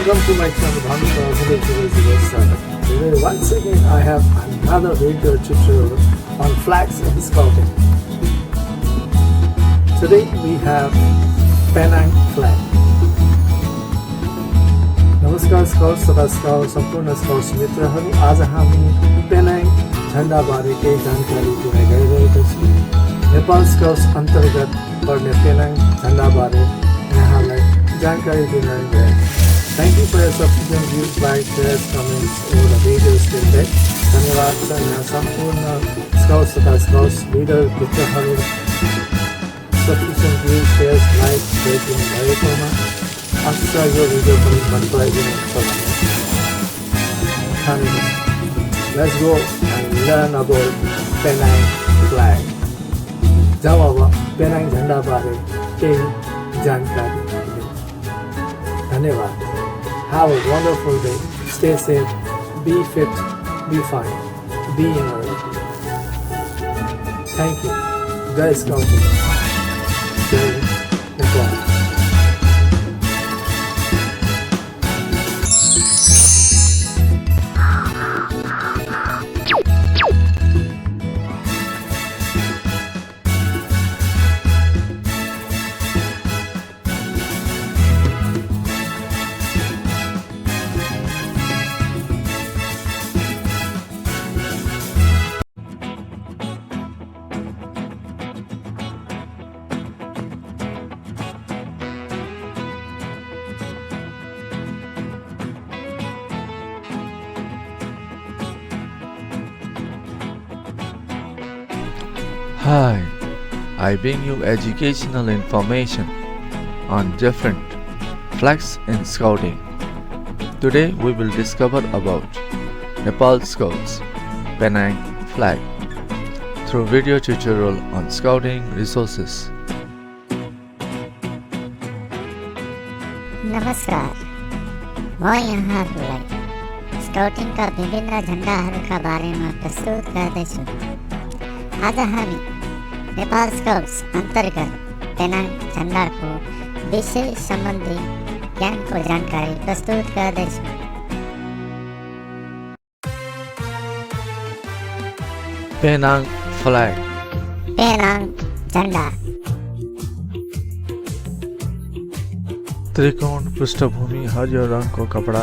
Welcome to my channel. Today once again I have another video tutorial on flags and scouting. Today we have Penang Flag. नमस्कार scouts तथा scout सम्पूर्ण scouts मित्रहरू, आज हामी Penang झण्डा बारे केही जानकारी दिन गइरहेका छौँ। नेपाल स्काउट्स अन्तर्गत पर्ने पेनाङ झण्डा बारे यहाँलाई जानकारी दिन गएको। Thank you for your subsequent views, like, shares, comments over the videos till date. धन्यवाद छ यहाँ सम्पूर्ण स्काउट्स तथा स्काउट्स लिडर मित्रहरू subsequent views, shares, like, rating भएकोमा। आशा छ यो भिडियो पनि मन पराइदिनुहुन्छ भने। Let's go and learn about Penang Flag. जाऊ अब पेनाङ झण्डा बारे केही जानकारी लिऊँ। धन्यवाद। Have a wonderful day. Stay safe, be fit, be fine, be innovative. Thank you. Jai Scouting. Jai Nepal. Hi, I bring you educational information on different flags in scouting. Today we will discover about Nepal Scouts Penang Flag through video tutorial on scouting resources. नमस्कार, म यहाँहरूलाई स्काउटिङका विभिन्न झण्डाहरूका बारेमा प्रस्तुत गर्दैछु। आज हामी Nepal scouts अन्तर्गत पेनाङ झण्डाको विषय सम्बन्धी ज्ञानको जानकारी प्रस्तुत गर्दैछु। Penang Flag. पेनाङ झण्डा त्रिकोण पृष्ठभूमि, हरियो रङको कपडा,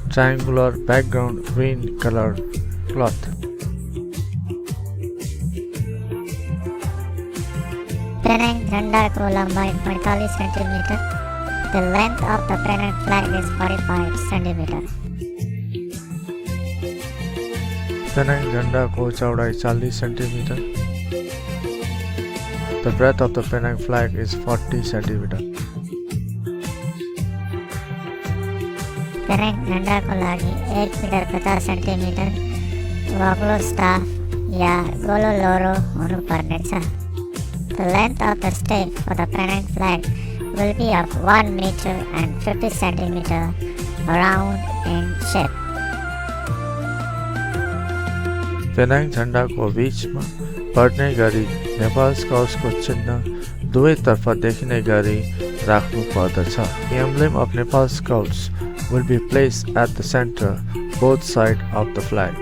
triangular background, green color cloth. Penang झण्डाको लम्बाइ 45 centimetre. The length of the Penang flag is 45 centimeter. Penang झण्डाको चौडाइ 40 centimetre. The breadth of the Penang flag is 40 centimeter. Penang झण्डाको लागि 1 मिटर 50 सेन्टिमिटर अग्लो स्टाफ या गोलो लोरो हुनुपर्नेछ। The length of the stave for the Penang flag will be of 1 meter and 50 centimeter, round in shape. Penang झण्डाको बीचमा पर्ने गरी नेपाल स्काउट्सको चिन्ह दुवैतर्फ देखिने गरी राख्नु पर्दछ। The emblem of Nepal Scouts will be placed at the center, both sides of the flag.